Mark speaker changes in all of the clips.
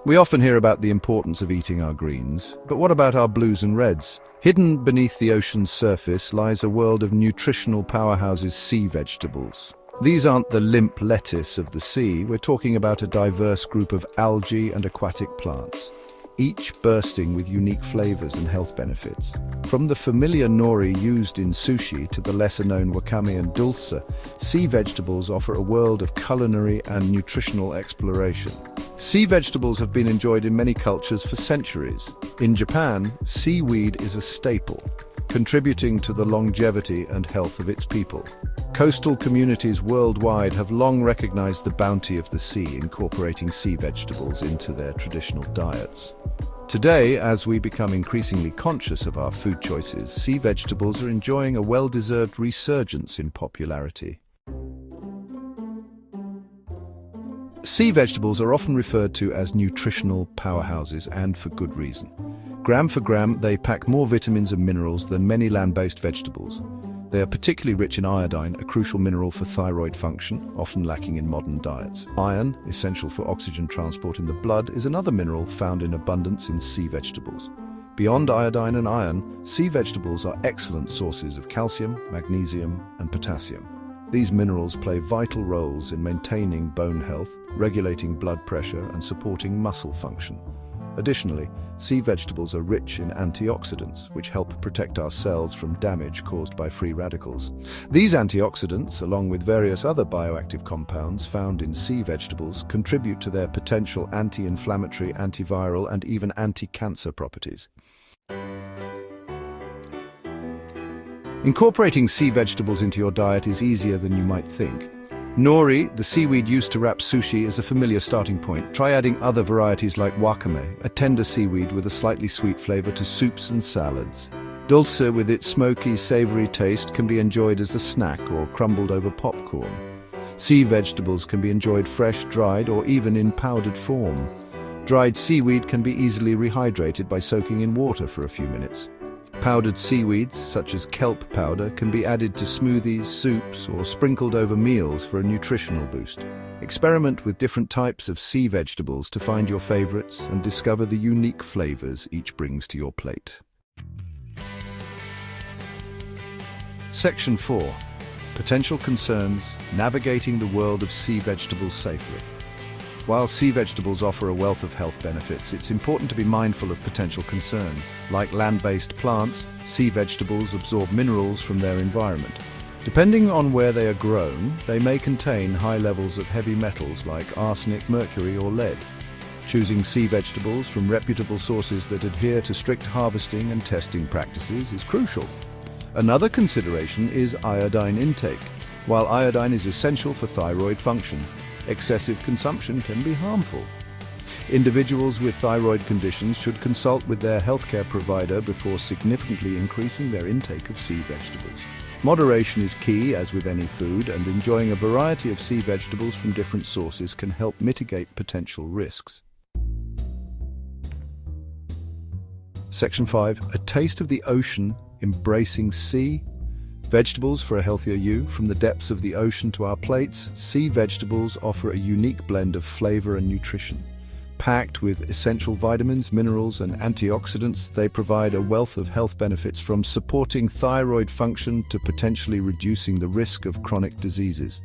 Speaker 1: We often hear about the importance of eating our greens, but what about our blues and reds? Hidden beneath the ocean's surface lies a world of nutritional powerhouses: sea vegetables. These aren't the limp lettuce of the sea, we're talking about a diverse group of algae and aquatic plants, each bursting with unique flavors and health benefits. From the familiar nori used in sushi to the lesser-known wakame and dulse, sea vegetables offer a world of culinary and nutritional exploration. Sea vegetables have been enjoyed in many cultures for centuries. In Japan, seaweed is a staple, contributing to the longevity and health of its people. Coastal communities worldwide have long recognized the bounty of the sea, incorporating sea vegetables into their traditional diets. Today, as we become increasingly conscious of our food choices, sea vegetables are enjoying a well-deserved resurgence in popularity. Sea vegetables are often referred to as nutritional powerhouses, and for good reason. Gram for gram, they pack more vitamins and minerals than many land-based vegetables. They are particularly rich in iodine, a crucial mineral for thyroid function, often lacking in modern diets. Iron, essential for oxygen transport in the blood, is another mineral found in abundance in sea vegetables. Beyond iodine and iron, sea vegetables are excellent sources of calcium, magnesium, and potassium. These minerals play vital roles in maintaining bone health, regulating blood pressure, and supporting muscle function. Additionally, sea vegetables are rich in antioxidants, which help protect our cells from damage caused by free radicals. These antioxidants, along with various other bioactive compounds found in sea vegetables, contribute to their potential anti-inflammatory, antiviral, and even anti-cancer properties. Incorporating sea vegetables into your diet is easier than you might think. Nori, the seaweed used to wrap sushi, is a familiar starting point. Try adding other varieties like wakame, a tender seaweed with a slightly sweet flavor, to soups and salads. Dulce, with its smoky, savory taste, can be enjoyed as a snack or crumbled over popcorn. Sea vegetables can be enjoyed fresh, dried, or even in powdered form. Dried seaweed can be easily rehydrated by soaking in water for a few minutes. Powdered seaweeds, such as kelp powder, can be added to smoothies, soups, or sprinkled over meals for a nutritional boost. Experiment with different types of sea vegetables to find your favorites and discover the unique flavors each brings to your plate. Section 4. Potential concerns: navigating the world of sea vegetables safely. While sea vegetables offer a wealth of health benefits, it's important to be mindful of potential concerns. Like land-based plants, sea vegetables absorb minerals from their environment. Depending on where they are grown, they may contain high levels of heavy metals like arsenic, mercury, or lead. Choosing sea vegetables from reputable sources that adhere to strict harvesting and testing practices is crucial. Another consideration is iodine intake. While iodine is essential for thyroid function, excessive consumption can be harmful. Individuals with thyroid conditions should consult with their healthcare provider before significantly increasing their intake of sea vegetables. Moderation is key, as with any food, and enjoying a variety of sea vegetables from different sources can help mitigate potential risks. Section 5. A taste of the ocean, embracing sea vegetables for a healthier you. From the depths of the ocean to our plates, sea vegetables offer a unique blend of flavor and nutrition. Packed with essential vitamins, minerals, and antioxidants, they provide a wealth of health benefits, from supporting thyroid function to potentially reducing the risk of chronic diseases.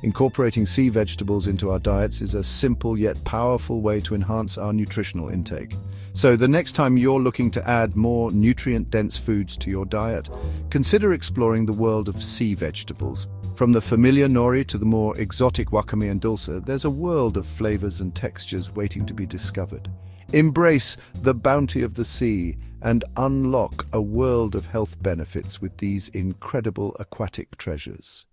Speaker 1: Incorporating sea vegetables into our diets is a simple yet powerful way to enhance our nutritional intake. So the next time you're looking to add more nutrient-dense foods to your diet, consider exploring the world of sea vegetables. From the familiar nori to the more exotic wakame and dulse, there's a world of flavors and textures waiting to be discovered. Embrace the bounty of the sea and unlock a world of health benefits with these incredible aquatic treasures.